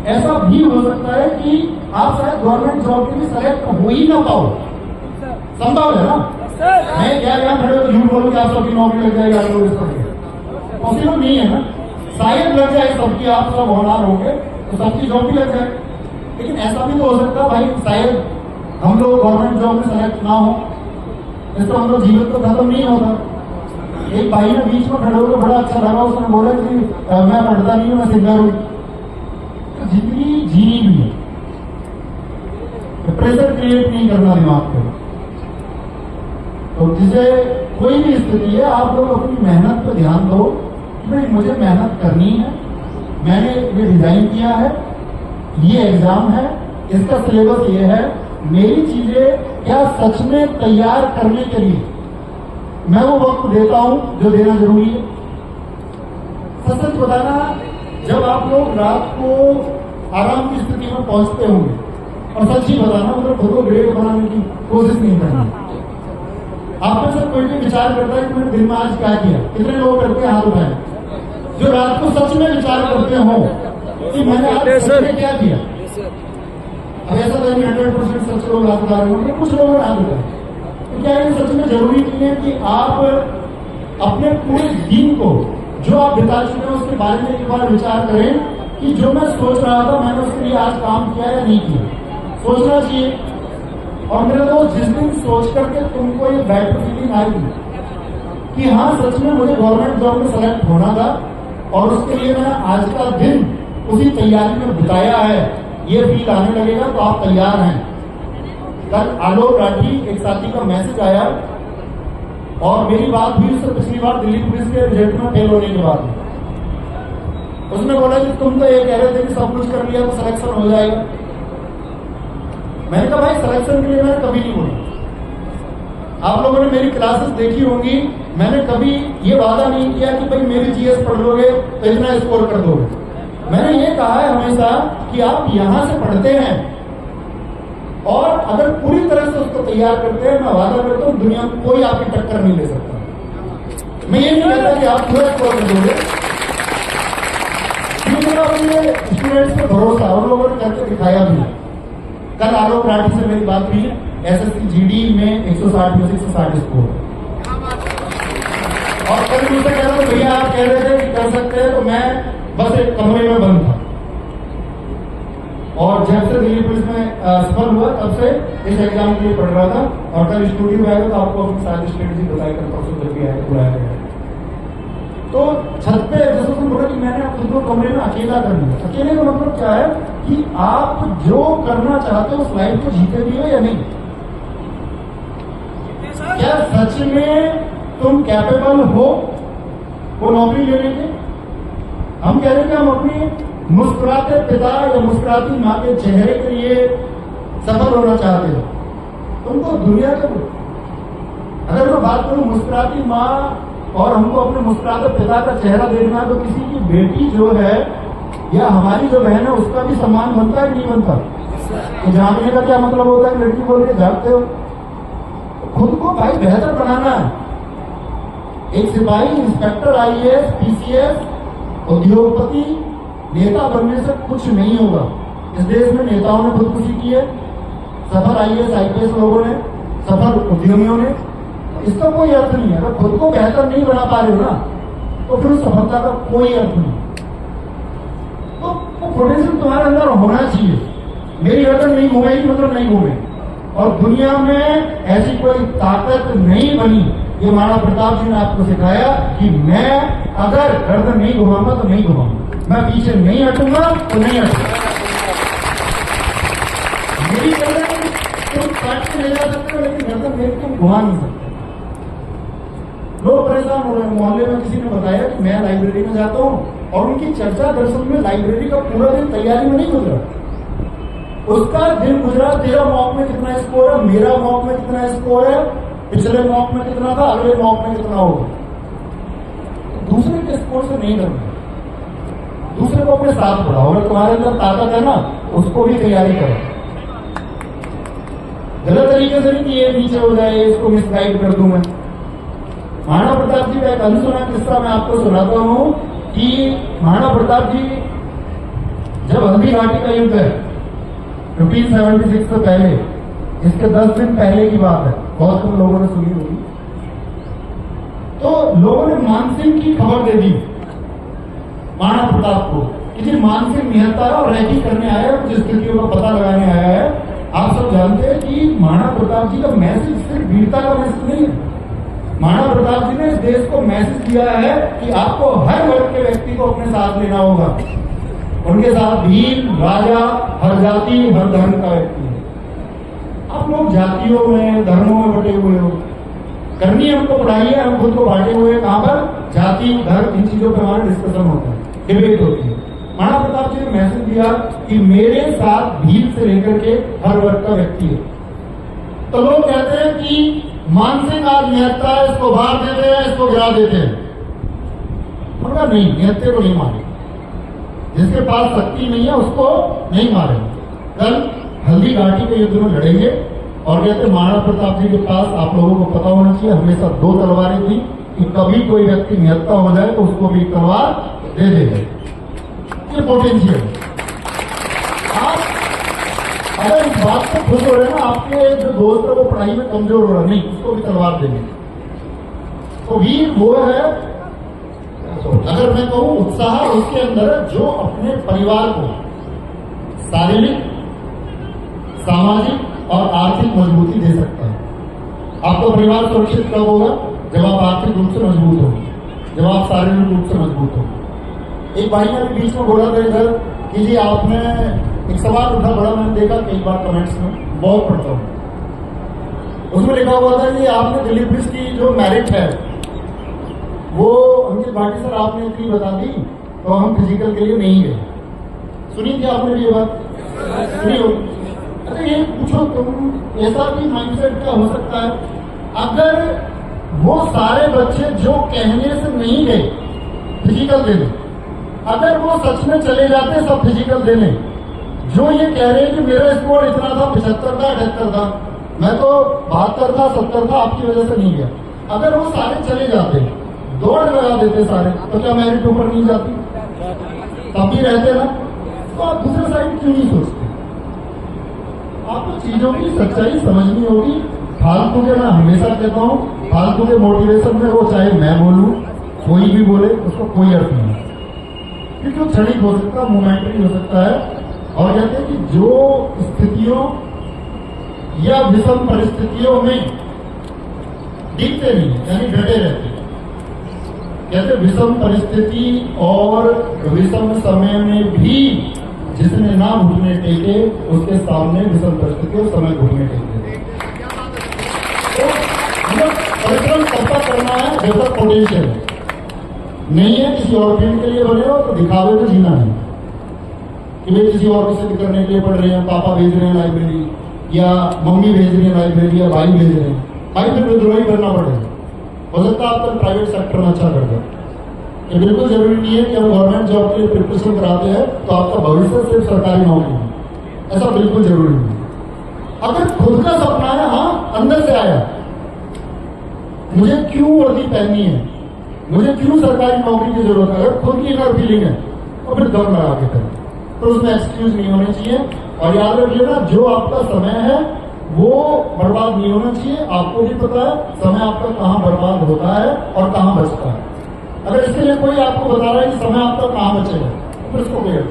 ऐसा भी हो सकता है कि आप शायद गवर्नमेंट जॉब के लिए सेलेक्ट हो ही ना पाओ। संभव है ना? मैं क्या यहाँ खड़े हो झूठ बोलूं कि आप सबकी नौकरी लग जाएगी, आप लोग इस पर पॉसिबल नहीं है ना। शायद लग जाए सबकी, आप सब होनहार होंगे तो सबकी जॉब भी लग जाए, लेकिन ऐसा भी तो हो सकता है भाई शायद हम लोग गवर्नमेंट जॉब में सेलेक्ट ना हो, इससे हम लोग जीवन तो खत्म नहीं होता। एक भाई ने बीच में खड़े होकर बड़ा अच्छा लगा, उसने बोला कि मैं पढ़ता नहीं हूँ, मैं सिंगर हूँ। तो जिंदगी जीनी भी है, प्रेशर क्रिएट नहीं करना दिमाग पे। तो जिसे कोई भी स्थिति है, आप लोग अपनी मेहनत पे ध्यान दो कि भाई मुझे मेहनत करनी है, मैंने ये डिजाइन किया है, ये एग्जाम है, इसका सिलेबस ये है, मेरी चीजें क्या सच में तैयार करने के लिए मैं वो वक्त देता हूं जो देना जरूरी है। सच बताना, जब आप लोग रात को आराम की स्थिति में पहुंचते होंगे, और सच ही बताना मतलब खुद को ग्रेट बनाने की कोशिश नहीं करनी। आप में से कोई भी विचार करता है कि मैंने दिन में आज क्या किया? कितने लोग करते हैं? हाथ उठाएं जो रात को सच में विचार करते हो कि मैंने आज सच में क्या किया। अब ऐसा तो 100% सच लोग हाथ उठा रहे होंगे, कुछ लोगों ने हाथ उठाए। तो क्या ये सच में जरूरी नहीं है कि आप अपने पूरे दिन को जो आप बिता चुके हैं उसके बारे में एक बार विचार करें कि जो मैं सोच रहा था मैंने उसके लिए आज काम किया या नहीं किया? सोचना चाहिए। और मेरे दोस्त, जिस दिन सोच करके तुमको ये बैड फीलिंग आएगी कि हाँ सच में मुझे गवर्नमेंट जॉब में सेलेक्ट होना था और उसके लिए मैंने आज का दिन उसी तैयारी में बिताया है, ये फील आने लगेगा तो आप तैयार हैं। कल आलोक राठी एक साथी का मैसेज आया और मेरी बात हुई उससे पिछली बार दिल्ली पुलिस के रिजल्ट में फेल होने के बाद। उसने बोला कि तुम तो ये कह रहे थे कि सब कुछ कर लिया तो सिलेक्शन हो जाएगा। मैंने कहा भाई सिलेक्शन के लिए मैंने कभी नहीं बोला। आप लोगों ने मेरी क्लासेस देखी होंगी, मैंने कभी ये वादा नहीं किया कि भाई मेरी जीएस पढ़ लोगे तो इतना स्कोर कर दोगे। मैंने ये कहा है हमेशा कि आप यहां से पढ़ते हैं और अगर पूरी तरह से उसको तैयार करते हैं, मैं वादा करता हूं दुनिया में कोई आपकी टक्कर नहीं ले सकता। मैं ये नहीं कहता कि आप पूरा स्कोर कर दोगे, अपने स्टूडेंट्स पे भरोसा और लोगों ने करके दिखाया भी। कल आलोक राठी से मेरी बात हुई, एसएससी जीडी में 160 में से 160 स्कोर। और कल मुझसे कह रहा था भैया आप कह रहे थे कि कर सकते हैं, तो मैं बस एक कमरे में बंद था। और जब से दिल्ली पुलिस में सफल हुआ तब से इस एग्जाम के लिए पढ़ रहा था। और कल स्टूडियो में आएगा तो आपको अपनी सारी स्ट्रेटेजी बताई कर परसों जब भी आएगा बुलाया गया। तो छत पे जैसे तुम बोला कि मैंने खुद को कमरे में अकेला कर लिया। अकेले का मतलब क्या है कि आप जो करना चाहते हो उस लाइफ को जीते भी हो या नहीं। क्या सच में तुम कैपेबल हो वो नौकरी लेने के? हम कह रहे हैं कि हम अपनी मुस्कुराते पिता या मुस्कुराती माँ के चेहरे के लिए सफल होना चाहते हो। तुमको दुनिया के, अगर मैं बात करूं मुस्कुराती माँ और हमको अपने मुस्कुराते पिता का चेहरा देखना है, तो किसी की बेटी जो है या हमारी जो बहन है उसका भी सम्मान बनता है कि नहीं बनता? तो झांकने का क्या मतलब होता है? लड़की बोल के झांकते हो। खुद को भाई बेहतर बनाना है। एक सिपाही, इंस्पेक्टर, आईएएस, पीसीएस, उद्योगपति, नेता बनने से कुछ नहीं होगा। इस देश में नेताओं ने खुदकुशी की है, सफल आईएएस आईपीएस लोगों ने, सफल उद्यमियों ने। इसका कोई अर्थ नहीं है। अगर खुद को बेहतर नहीं बना पा रहे हो ना तो फिर उस सफलता का कोई अर्थ नहीं। तो पोटेंशियल तुम्हारे अंदर होना चाहिए। मेरी गर्दन नहीं घूमेगी मतलब नहीं घूमे। और दुनिया में ऐसी कोई ताकत नहीं बनी, ये महाराणा प्रताप जी ने आपको सिखाया कि मैं अगर गर्दन नहीं घुमाऊंगा तो नहीं घुमाऊंगा, मैं पीछे नहीं हटूंगा तो नहीं हटूंगा। मेरी गर्दन तुम काट के ले जा सकते हो लेकिन गर्दन मेरी तुम घुमा नहीं सकते। लोग परेशान हो रहे हैं। मोहल्ले में किसी ने बताया कि मैं लाइब्रेरी में जाता हूँ और उनकी चर्चा दरअसल में लाइब्रेरी का पूरा दिन तैयारी में नहीं गुजरा। उसका दिन गुजरा तेरा मॉक में कितना स्कोर है, मेरा मॉक में कितना स्कोर है, पिछले मॉक में कितना था, अगले मॉक में कितना होगा। दूसरे के स्कोर से नहीं करना, दूसरे को अपने साथ बढ़ाओ। अगर तुम्हारे अंदर ताकत है ना उसको भी तैयारी करो। गलत तरीके से नहीं कि ये नीचे हो जाए, इसको मिसगाइड कर दूं मैं। महाराणा प्रताप जी का एक अनसुना किस्सा मैं आपको सुनाता हूं कि महाराणा प्रताप जी जब हल्दी घाटी का युद्ध है 1576 से पहले, इसके 10 दिन पहले की बात है, बहुत कम लोगों ने सुनी होगी, तो लोगों ने मानसिंह की खबर दे दी महाराणा प्रताप को कि जी मानसिंह निहत्ता है और रैकी करने आया है, कुछ स्थितियों का पता लगाने आया है। आप सब जानते हैं कि महाराणा प्रताप जी का मैसेज सिर्फ वीरता का मैसेज नहीं है। महाराणा प्रताप जी ने इस देश को मैसेज दिया है कि आपको हर वर्ग के व्यक्ति को अपने साथ लेना होगा। उनके साथ भील, राजा, हर जाति, हर धर्म का व्यक्ति है। आप लोग जातियों में, धर्मों में बटे हुए हो, करनी है हमको पढ़ाई है, हम खुद को बांटे हुए हैं कहां पर, जाति, धर्म, इन चीजों पर हमारा डिस्कशन होता है, डिबेट होती है। महाराणा प्रताप जी ने मैसेज दिया कि मेरे साथ भील से लेकर के हर वर्ग का व्यक्ति है। तो लोग कहते हैं कि मानसिंह आज निहत्ता है, इसको बाहर देते हैं, इसको गिरा देते हैं। उनका नहीं, निहत्ते को नहीं मारे, जिसके पास शक्ति नहीं है उसको नहीं मारे। कल हल्दी घाटी के युद्ध में लड़ेंगे और कहते महाराणा प्रताप जी के पास, आप लोगों को पता होना चाहिए, हमेशा 2 तलवारें थी कि कभी कोई व्यक्ति निहत्ता हो जाए तो उसको भी तलवार दे देगा। ये पोटेंशियल। आप अगर इस बात से खुश हो रहे हैं ना, आपके जो दोस्त है वो पढ़ाई में कमजोर हो रहा नहीं, उसको भी तलवार देंगे। तो वीर वो है, अगर मैं कहूं उत्साह उसके अंदर है जो अपने परिवार को शारीरिक, सामाजिक और आर्थिक मजबूती दे सकता है। आपका परिवार सुरक्षित कब होगा? जब आप आर्थिक रूप से मजबूत हो, जब आप शारीरिक रूप से मजबूत हो। एक भाई ने भी बीच में बोला था इधर कि जी आपने एक सवाल उठा, बड़ा मैंने देखा कई बार कमेंट्स में, बहुत पढ़ता हूं, उसमें लिखा हुआ था कि आपने दिलीप घोष की जो मेरिट है वो अंकित भाटी सर आपने इतनी बता दी तो हम फिजिकल के लिए नहीं गए। सुनी थी आपने भी ये बात? सुनी हो? अच्छा ये पूछो तुम, ऐसा भी माइंडसेट क्या हो सकता है अगर वो सारे बच्चे जो कहने से नहीं गए फिजिकल देने, अगर वो सच में चले जाते सब फिजिकल देने, जो ये कह रहे हैं कि मेरा स्कोर इतना था, 75 था, 78 था, मैं तो 72 था, 70 था, आपकी वजह से नहीं गया, अगर वो सारे चले जाते, दौड़ लगा देते सारे, तो क्या मेरिट ऊपर नहीं जाती? तब भी रहते ना। तो आप दूसरे साइड क्यों नहीं सोचते? आपको चीजों की सच्चाई समझनी होगी। फालतू के, मैं हमेशा कहता हूं, फालतू के मोटिवेशन में वो चाहे मैं बोलूं, कोई भी बोले, उसको कोई अर्थ नहीं, क्योंकि वो क्षणिक हो सकता है, मोमेंटरी हो सकता है। और कहते हैं कि जो स्थितियों या विषम परिस्थितियों में दिखते नहीं, यानी डटे रहते, कहते विषम परिस्थिति और विषम समय में भी जिसने ना घुटने टेके उसके सामने विषम परिस्थिति और समय घुटने टेके। तो परिश्रम सबका करना है जैसा पोटेंशियल है, नहीं है किसी और फील्ड के लिए बने हो तो दिखावे में जीना है कि वे किसी और को सिद्ध करने के लिए पढ़ रहे हैं, पापा भेज रहे हैं लाइब्रेरी, या मम्मी भेज रही है लाइब्रेरी, या भाई भेज रहे हैं, भाई फिर विद्रोही करना पड़ेगा। हो सकता है आप प्राइवेट सेक्टर में अच्छा कर दो। ये बिल्कुल जरूरी नहीं है कि हम गवर्नमेंट जॉब के लिए प्रिपरेशन कराते हैं तो आपका भविष्य सिर्फ सरकारी नौकरी है, ऐसा बिल्कुल जरूरी नहीं। अगर खुद का सपना है, हाँ अंदर से आया, मुझे क्यों वर्दी पहननी है, मुझे क्यों सरकारी नौकरी की जरूरत है, अगर खुद की इनर फीलिंग है तो फिर दम लगा के करें, तो उसमें एक्सक्यूज नहीं होने चाहिए। और याद रखिए ना, जो आपका समय है वो बर्बाद नहीं होना चाहिए। आपको भी पता है समय आपका कहां बर्बाद होता है और कहां बचता है। अगर इसके लिए कोई आपको बता रहा है कि समय आपका कहां बचेगा, तो फिर इसको क्लियर।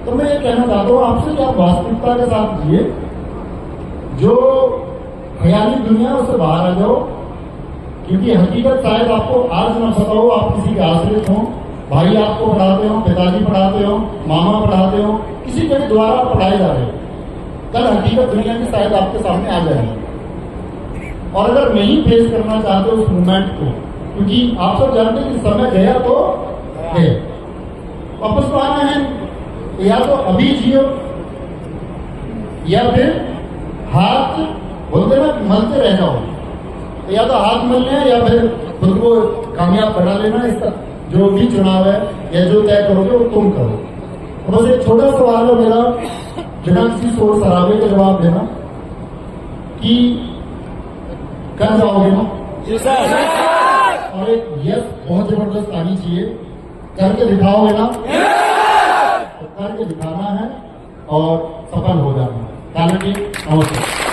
तो मैं ये कहना चाहता हूं आपसे कि आप वास्तविकता के साथ जिए, जो ख्याली दुनिया उससे बाहर आ जाओ, क्योंकि हकीकत शायद आपको आज न पता हो, आप किसी के आश्रित हों, भाई आपको पढ़ाते हो, पिताजी पढ़ाते हो, मामा पढ़ाते हो, किसी के द्वारा पढ़ाए जा रहे हो, कल हकीकत दुनिया की शायद आपके सामने आ जाएगी। और अगर नहीं फेस करना चाहते उस मूवमेंट को, क्योंकि आप सब जानते हैं कि समय गया तो है, वापस तो आना है, या तो अभी जियो या फिर हाथ बोलते ना मलते रह जाओ, या तो हाथ मलने हैं या फिर खुद को कामयाब बना लेना। इसका जो भी चुनाव है या जो तय करोगे वो तुम करो। तो बस एक छोटा सवाल है मेरा, बिना किसी शोर शराबे का जवाब देना कि कर जाओगे ना? और एक यस बहुत जबरदस्त आनी चाहिए, करके दिखाओगे ना? तो कर करके दिखाना है और सफल हो जाना है। चैलेंजिंग। नमस्ते।